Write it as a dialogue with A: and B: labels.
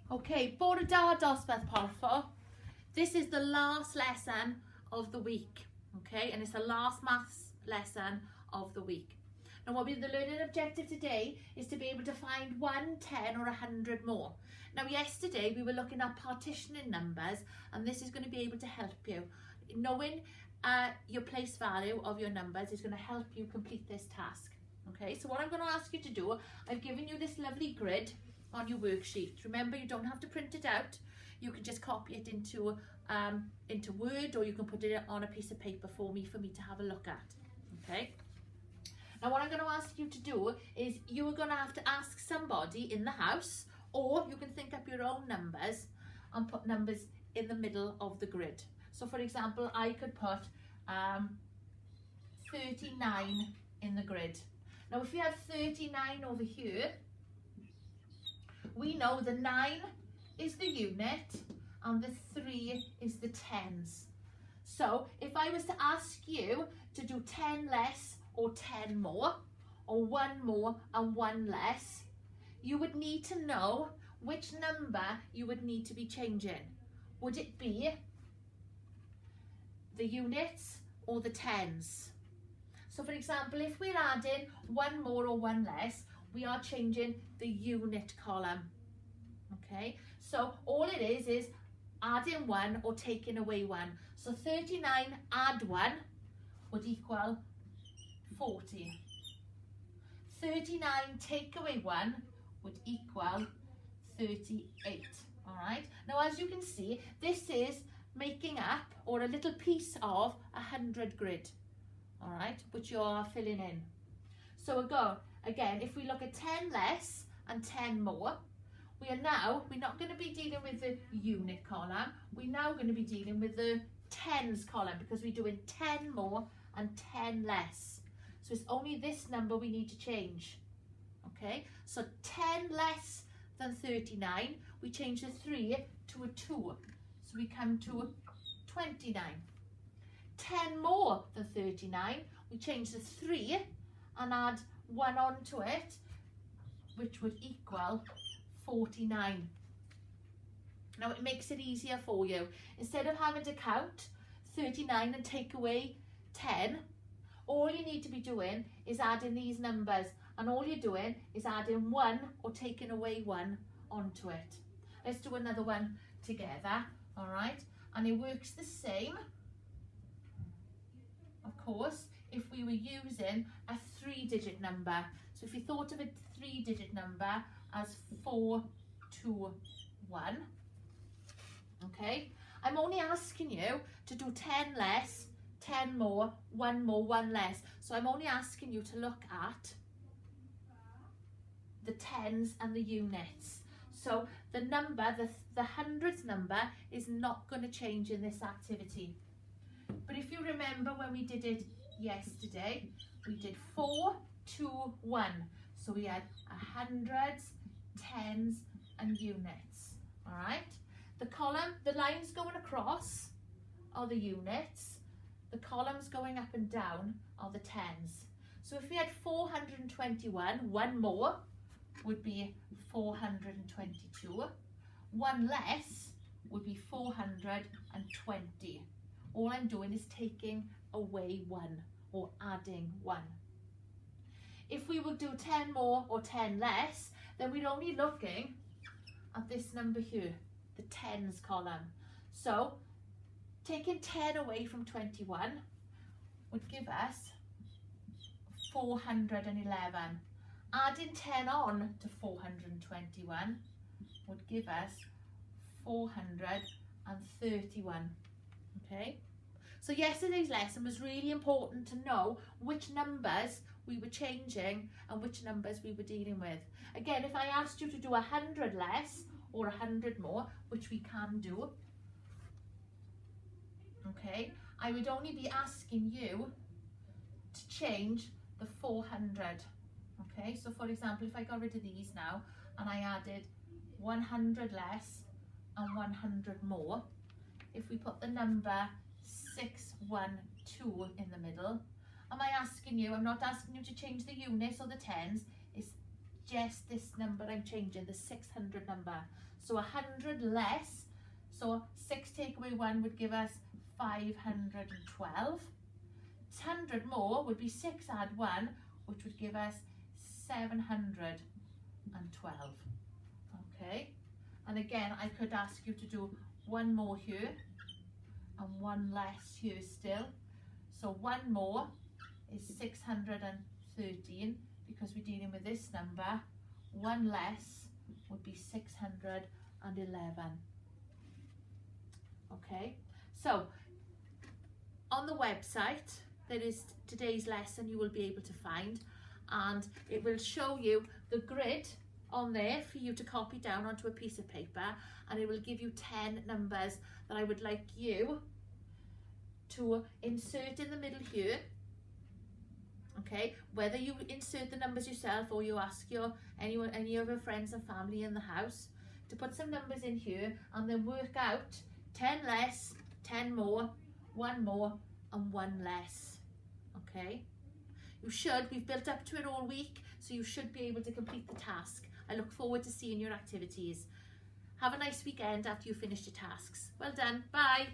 A: Okay, bore da dosbarth porfo. This is the last lesson of the week, okay? And it's the last maths lesson of the week. Now what the learning objective today is to be able to find 1, 10 or 100 more. Now yesterday we were looking at partitioning numbers, and this is going to be able to help you. Knowing your place value of your numbers is going to help you complete this task. Okay, so what I'm going to ask you to do, I've given you this lovely grid on your worksheet. Remember, you don't have to print it out. You can just copy it into Word, or you can put it on a piece of paper for me to have a look at. Okay. Now what I'm going to ask you to do is you are going to have to ask somebody in the house, or you can think up your own numbers and put numbers in the middle of the grid. So for example, I could put 39 in the grid. Now if you have 39 over here, we know the 9 is the unit and the 3 is the tens. So if I was to ask you to do 10 less or 10 more, or 1 more and 1 less, you would need to know which number you would need to be changing. Would it be the units or the tens? So for example, if we're adding 1 more or 1 less, we are changing the unit column. Okay, so all it is adding 1 or taking away 1. So 39 add 1 would equal 40. 39 take away 1 would equal 38. All right, now as you can see, this is making up, or a little piece of, 100 grid. All right, which you are filling in. So again, if we look at 10 less and 10 more, we're not going to be dealing with the unit column. We're now going to be dealing with the tens column, because we're doing 10 more and 10 less. So it's only this number we need to change. Okay, so 10 less than 39, we change the 3 to a 2. So we come to 29. 10 more than 39, we change the 3 and add 1 onto it, which would equal 49. Now it makes it easier for you. Instead of having to count 39 and take away 10, all you need to be doing is adding these numbers, and all you're doing is adding 1 or taking away 1 onto it. Let's do another one together, all right? And it works the same, of course, if we were using a 3-digit number. So if you thought of a 3-digit number as 421, okay? I'm only asking you to do 10 less, 10 more, 1 more, 1 less. So I'm only asking you to look at the tens and the units. So the number, the hundredth number, is not going to change in this activity. But if you remember when we did it yesterday, we did 4, 2, 1. So we had hundreds, tens and units. All right. The column, the lines going across are the units. The columns going up and down are the tens. So if we had 421, 1 more would be 422. 1 less would be 420. All I'm doing is taking away 1 or adding 1. If we would do 10 more or 10 less, then we're only looking at this number here, the tens column. So taking 10 away from 21 would give us 411. Adding 10 on to 421 would give us 431. Okay, so yesterday's lesson was really important to know which numbers we were changing and which numbers we were dealing with. Again, if I asked you to do 100 less or 100 more, which we can do, okay, I would only be asking you to change the 400. Okay, so for example, if I got rid of these now and I added 100 less and 100 more, if we put the number 612 in the middle, am I asking you, I'm not asking you to change the units or the tens, it's just this number I'm changing, the 600 number. So 100 less, so 6 take away 1 would give us 512. 100 more would be 6 add 1, which would give us 712. Okay, and again I could ask you to do one more here and one less here still. So one more is 613 because we're dealing with this number. One less would be 611. Okay, so on the website there is today's lesson you will be able to find, and it will show you the grid on there for you to copy down onto a piece of paper, and it will give you 10 numbers that I would like you to insert in the middle here. Okay, whether you insert the numbers yourself or you ask any of your friends and family in the house to put some numbers in here, and then work out 10 less, 10 more, 1 more and 1 less. Okay, we've built up to it all week, so you should be able to complete the task. I look forward to seeing your activities. Have a nice weekend after you finish your tasks. Well done. Bye.